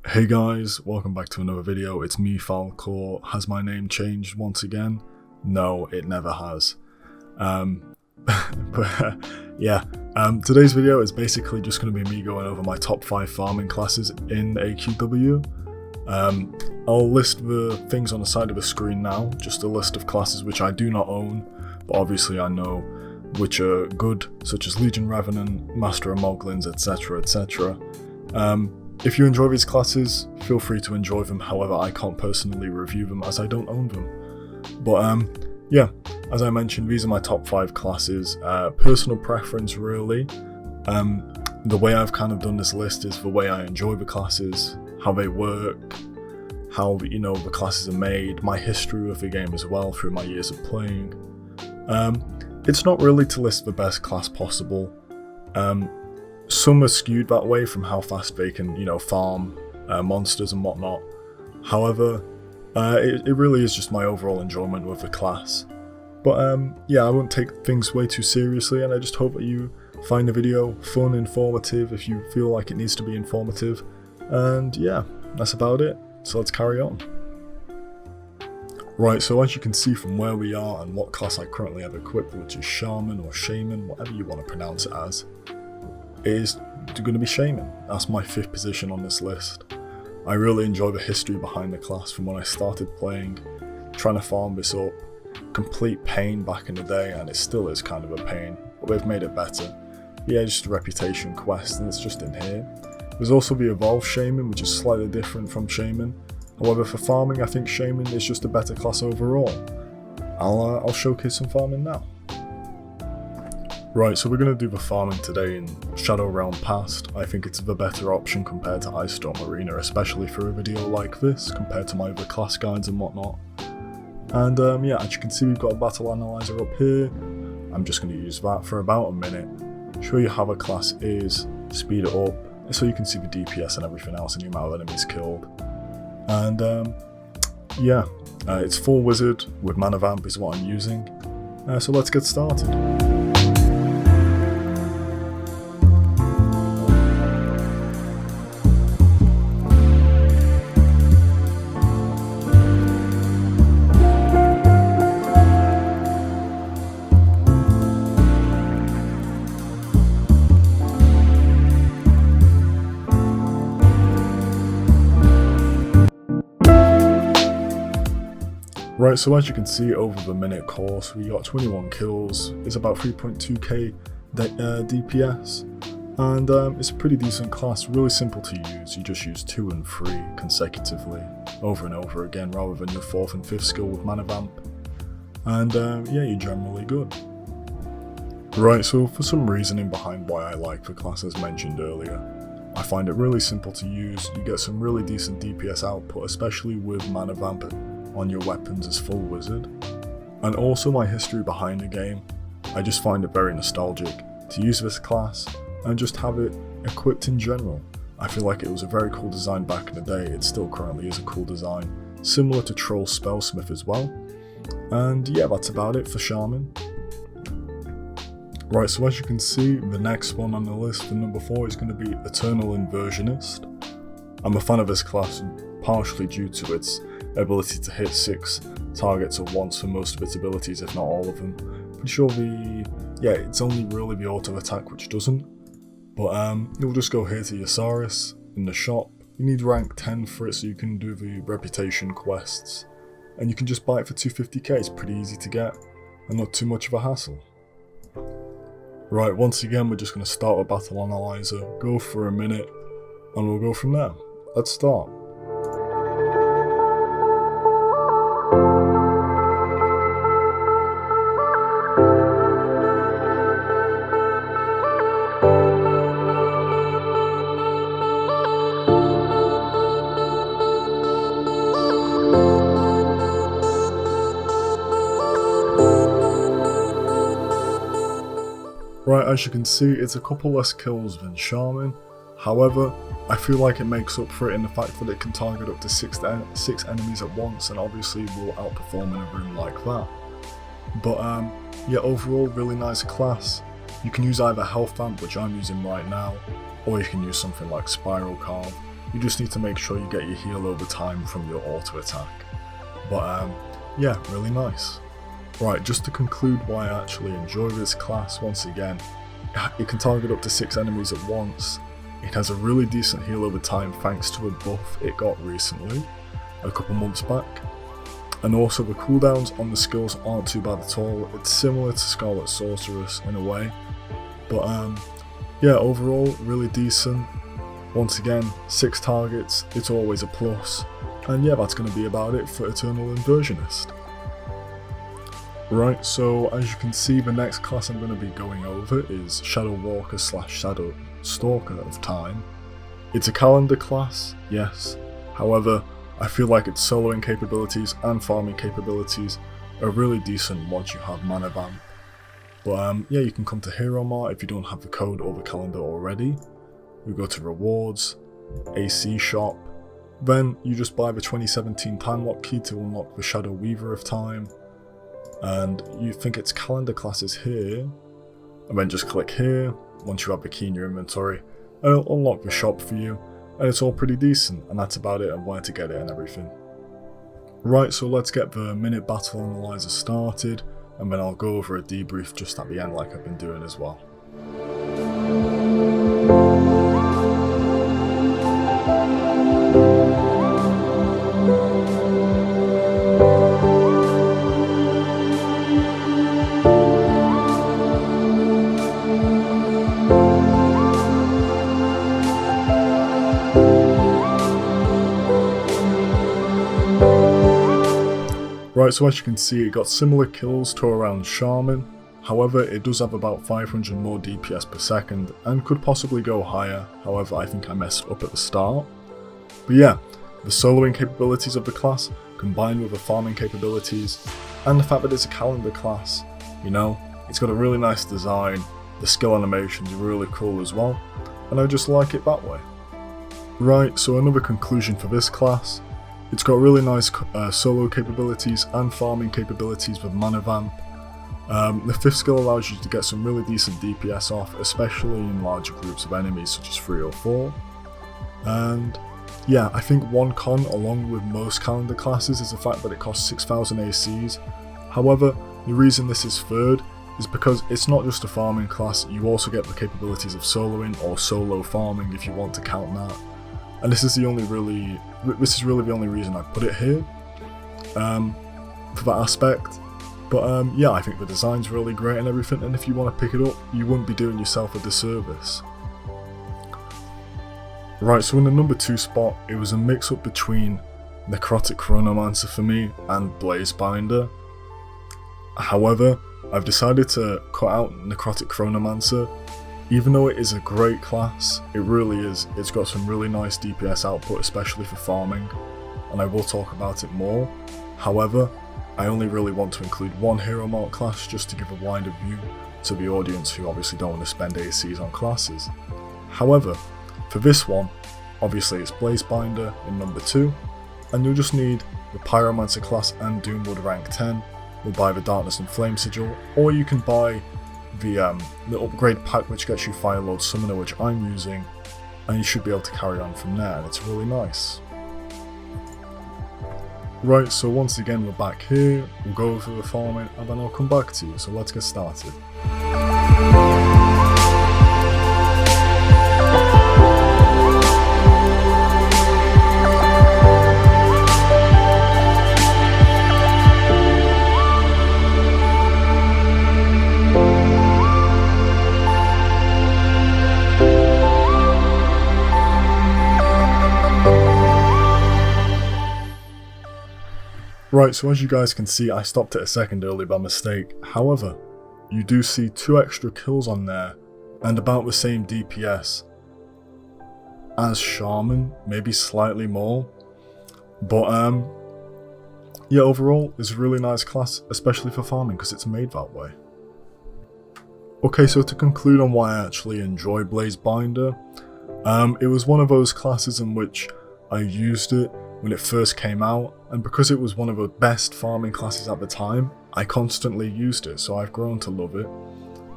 Hey guys, welcome back to another video. It's me, Falcor. Has my name changed once again? No, it never has. Today's video is basically just going to be me going over my top 5 farming classes in AQW. I'll list the things on the side of the screen now, just a list of classes which I do not own, but obviously I know which are good, such as Legion Revenant, Master of Moglins, etc, etc. If you enjoy these classes, feel free to enjoy them, however I can't personally review them as I don't own them. But as I mentioned, these are my top 5 classes. Personal preference really. The way I've kind of done this list is the way I enjoy the classes, how they work, how the classes are made, my history with the game as well through my years of playing. It's not really to list the best class possible. Some are skewed that way from how fast they can, farm monsters and whatnot. However, it really is just my overall enjoyment with the class. But I won't take things way too seriously, and I just hope that you find the video fun, informative, if you feel like it needs to be informative. And yeah, that's about it. So let's carry on. Right, so as you can see from where we are and what class I currently have equipped, which is Shaman or Shaman, whatever you want to pronounce it as, is going to be Shaman. That's my 5th position on this list. I really enjoy the history behind the class from when I started playing, trying to farm this up. Complete pain back in the day, and it still is kind of a pain, but they've made it better. Yeah, just a reputation quest, and it's just in here. There's also the Evolved Shaman, which is slightly different from Shaman. However, for farming, I think Shaman is just a better class overall. I'll showcase some farming now. Right, so we're going to do the farming today in Shadow Realm Past. I think it's the better option compared to Ice Storm Arena, especially for a video like this, compared to my other class guides and whatnot. And as you can see, we've got a battle analyzer up here. I'm just going to use that for about a minute, show you how the class is, speed it up, so you can see the DPS and everything else and the amount of enemies killed. And it's full wizard with mana vamp is what I'm using. So let's get started. Right, so as you can see over the minute course, we got 21 kills, it's about 3.2k DPS, and it's a pretty decent class, really simple to use. You just use 2 and 3 consecutively, over and over again, rather than your 4th and 5th skill with mana vamp, and you're generally good. Right, so for some reasoning behind why I like the class as mentioned earlier, I find it really simple to use. You get some really decent DPS output, especially with mana vamp on your weapons as full wizard. And also my history behind the game, I just find it very nostalgic to use this class and just have it equipped in general. I feel like it was a very cool design back in the day, it still currently is a cool design, similar to Troll Spellsmith as well. And yeah, that's about it for Shaman. Right, so as you can see, the next one on the list for number 4 is going to be Eternal Inversionist. I'm a fan of this class partially due to its ability to hit 6 targets at once for most of its abilities, if not all of them. Pretty sure it's only really the auto attack which doesn't. But you'll just go here to Yasaris in the shop. You need rank 10 for it so you can do the reputation quests. And you can just buy it for 250k, it's pretty easy to get and not too much of a hassle. Right, once again we're just going to start a battle analyzer, go for a minute, and we'll go from there. Let's start. Right, as you can see, it's a couple less kills than Shaman. However, I feel like it makes up for it in the fact that it can target up to 6 enemies at once, and obviously will outperform in a room like that. But overall, really nice class. You can use either Health Vamp, which I'm using right now, or you can use something like Spiral Carve. You just need to make sure you get your heal over time from your auto attack. But yeah, really nice. Right, just to conclude why I actually enjoy this class, once again, it can target up to 6 enemies at once. It has a really decent heal over time thanks to a buff it got recently, a couple months back. And also the cooldowns on the skills aren't too bad at all. It's similar to Scarlet Sorceress in a way. But yeah, overall really decent. Once again, 6 targets, it's always a plus. And yeah, that's going to be about it for Eternal Inversionist. Right, so as you can see, the next class I'm going to be going over is Shadow Walker / Shadow Stalker of Time. It's a calendar class, yes. However, I feel like its soloing capabilities and farming capabilities are really decent once you have Mana Vamp. But yeah, you can come to Hero Mart if you don't have the code or the calendar already. We go to Rewards, AC Shop, then you just buy the 2017 Time Lock key to unlock the Shadow Weaver of Time. And you think it's calendar classes here, and then just click here once you have the key in your inventory, and it'll unlock the shop for you, and it's all pretty decent, and that's about it and where to get it and everything. Right, so let's get the minute battle analyzer started, and then I'll go over a debrief just at the end like I've been doing as well. Right, so as you can see, it got similar kills to around Shaman, however it does have about 500 more DPS per second and could possibly go higher, however I think I messed up at the start. But yeah, the soloing capabilities of the class, combined with the farming capabilities, and the fact that it's a calendar class, you know, it's got a really nice design, the skill animations are really cool as well, and I just like it that way. Right, so another conclusion for this class. It's got really nice solo capabilities and farming capabilities with Mana Vamp. The 5th skill allows you to get some really decent DPS off, especially in larger groups of enemies such as 3 or 4. And yeah, I think one con along with most calendar classes is the fact that it costs 6,000 ACs. However, the reason this is 3rd is because it's not just a farming class, you also get the capabilities of soloing or solo farming if you want to count that. And this is really the only reason I put it here, for that aspect. But yeah, I think the design's really great and everything, and if you want to pick it up, you wouldn't be doing yourself a disservice. Right, so in the number 2 spot, it was a mix-up between Necrotic Chronomancer for me and Blazebinder. However, I've decided to cut out Necrotic Chronomancer. Even though it is a great class, it really is, it's got some really nice DPS output, especially for farming, and I will talk about it more. However, I only really want to include one Hero Mart class just to give a wider view to the audience who obviously don't want to spend ACs on classes. However, for this one, obviously it's Blazebinder in number 2, and you'll just need the Pyromancer class and Doomwood rank 10. You'll buy the Darkness and Flame Sigil, or you can buy the upgrade pack which gets you Firelord Summoner, which I'm using, and you should be able to carry on from there, and it's really nice. Right, so once again we're back here, we'll go over the farming and then I'll come back to you, so let's get started. Right, so as you guys can see, I stopped it a second early by mistake. However, you do see 2 extra kills on there, and about the same DPS as Shaman, maybe slightly more. But yeah, overall, it's a really nice class, especially for farming, because it's made that way. Okay, so to conclude on why I actually enjoy Blazebinder, it was one of those classes in which I used it when it first came out, and because it was one of the best farming classes at the time, I constantly used it, so I've grown to love it.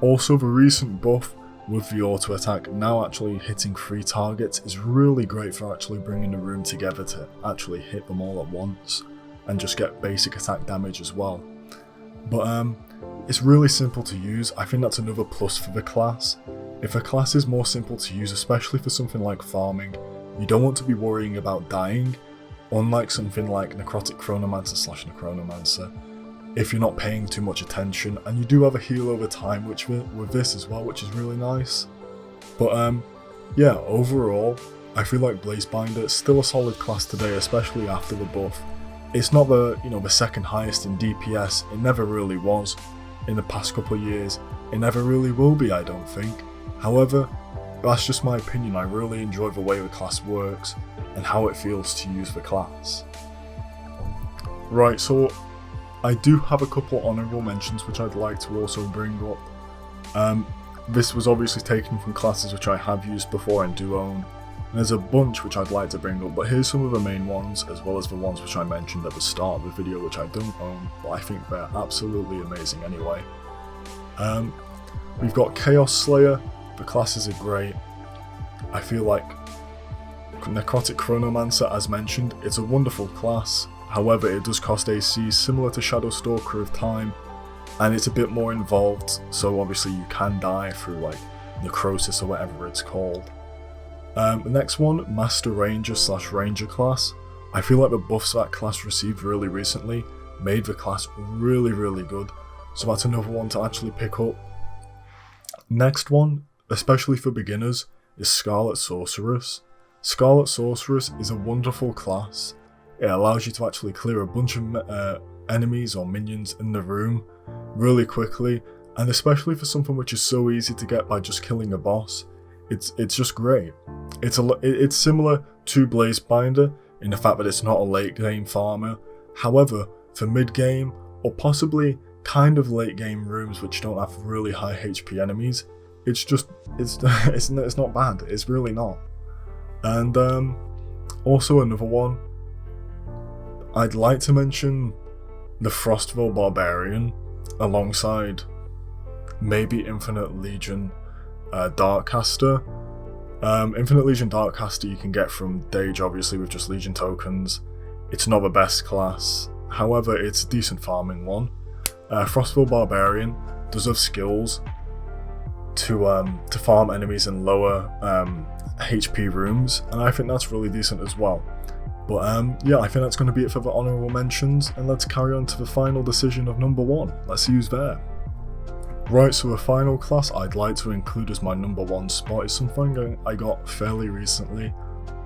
Also, the recent buff with the auto attack now actually hitting 3 targets is really great for actually bringing the room together to actually hit them all at once and just get basic attack damage as well. But it's really simple to use. I think that's another plus for the class. If a class is more simple to use, especially for something like farming, you don't want to be worrying about dying, unlike something like Necrotic Chronomancer/Necronomancer, if you're not paying too much attention, and you do have a heal over time with this as well, which is really nice. But yeah, overall, I feel like Blazebinder is still a solid class today, especially after the buff. It's not the the second highest in DPS, it never really was in the past couple of years, it never really will be, I don't think. However, that's just my opinion. I really enjoy the way the class works and how it feels to use the class. Right, so I do have a couple honourable mentions which I'd like to also bring up. This was obviously taken from classes which I have used before and do own. And there's a bunch which I'd like to bring up, but here's some of the main ones, as well as the ones which I mentioned at the start of the video which I don't own, but I think they're absolutely amazing anyway. We've got Chaos Slayer. The classes are great. I feel like Necrotic Chronomancer, as mentioned, it's a wonderful class. However, it does cost AC similar to Shadowstalker of Time, and it's a bit more involved, so obviously you can die through like necrosis or whatever it's called. The next one, Master Ranger/Ranger class. I feel like the buffs that class received really recently made the class really good, so that's another one to actually pick up. Next one, especially for beginners, is Scarlet Sorceress. Scarlet Sorceress is a wonderful class. It allows you to actually clear a bunch of enemies or minions in the room really quickly, and especially for something which is so easy to get by just killing a boss, it's just great. It's similar to Blazebinder in the fact that it's not a late game farmer. However, for mid game or possibly kind of late game rooms which don't have really high HP enemies, it's not bad. It's really not. And also another one, I'd like to mention the Frostville Barbarian alongside maybe Infinite Legion Darkcaster. Infinite Legion Darkcaster you can get from Dage, obviously, with just Legion tokens. It's not the best class, however it's a decent farming one. Frostville Barbarian does have skills to farm enemies in lower HP rooms, and I think that's really decent as well. But yeah, I think that's going to be it for the honourable mentions, and let's carry on to the final decision of number 1. Let's use there. Right, so the final class I'd like to include as my number 1 spot is something I got fairly recently.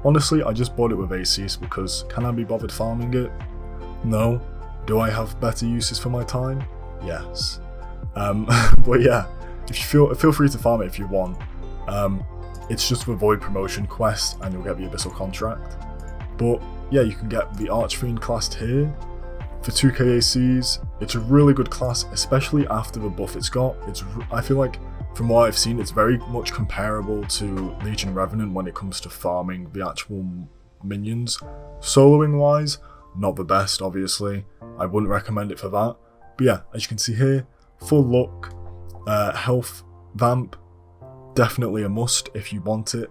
Honestly, I just bought it with ACs because can I be bothered farming it? No. Do I have better uses for my time? Yes. But yeah, if you feel free to farm it if you want. It's just the Void Promotion quest and you'll get the Abyssal Contract. But yeah, you can get the ArchFiend class here for 2k ACs. It's a really good class, especially after the buff it's got. I feel like from what I've seen, it's very much comparable to Legion Revenant when it comes to farming the actual minions. Soloing wise, not the best obviously. I wouldn't recommend it for that. But yeah, as you can see here, full luck, health vamp, definitely a must if you want it,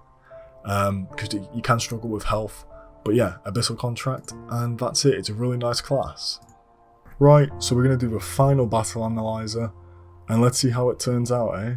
because you can struggle with health. But yeah, Abyssal Contract, and that's it. It's a really nice class. Right, so we're going to do the final battle analyzer, and let's see how it turns out, eh?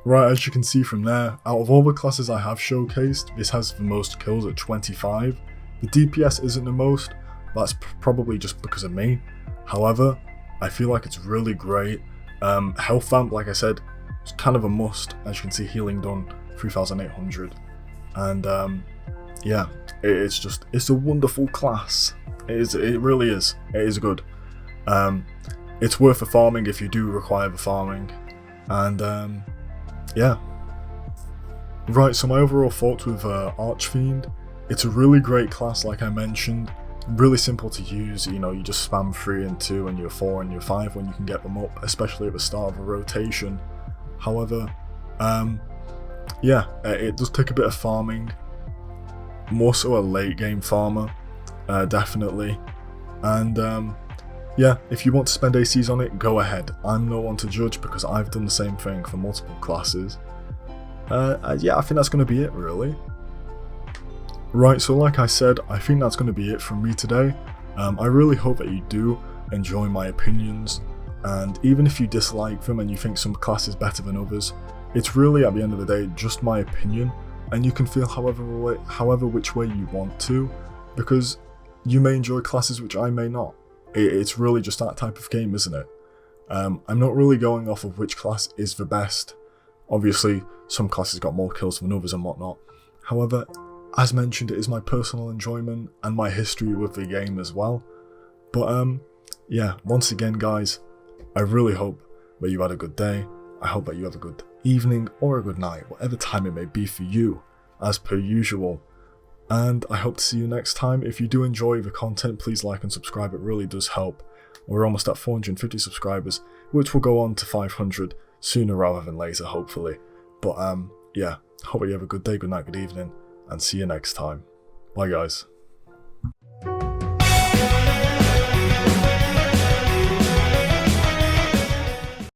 Right, as you can see from there, out of all the classes I have showcased, this has the most kills at 25. The DPS isn't the most, that's probably just because of me. However, I feel like it's really great. Health vamp, like I said, is kind of a must. As you can see, healing done 3,800. And yeah, it's a wonderful class. It really is. It is good. It's worth the farming if you do require the farming. And yeah. Right, so my overall thoughts with ArchFiend, it's a really great class like I mentioned. really simple to use. You know, you just spam 3 and 2 and your 4 and your 5 when you can get them up, especially at the start of a rotation. However, yeah, it does take a bit of farming, more so a late game farmer, definitely. And yeah, if you want to spend ACs on it, go ahead. I'm no one to judge because I've done the same thing for multiple classes. Yeah, I think that's going to be it, really. Right, so like I said, I think that's going to be it from me today. I really hope that you do enjoy my opinions, and even if you dislike them and you think some class is better than others, it's really, at the end of the day, just my opinion, and you can feel however which way you want to, because you may enjoy classes which I may not. It's really just that type of game, isn't it? I'm not really going off of which class is the best. Obviously, some classes got more kills than others and whatnot. However, as mentioned, it is my personal enjoyment and my history with the game as well. But yeah, once again guys, I really hope that you had a good day. I hope that you have a good evening or a good night, whatever time it may be for you, as per usual. And I hope to see you next time. If you do enjoy the content, please like and subscribe, it really does help. We're almost at 450 subscribers, which will go on to 500 sooner rather than later, hopefully. But yeah, hope you have a good day, good night, good evening, and see you next time. Bye guys.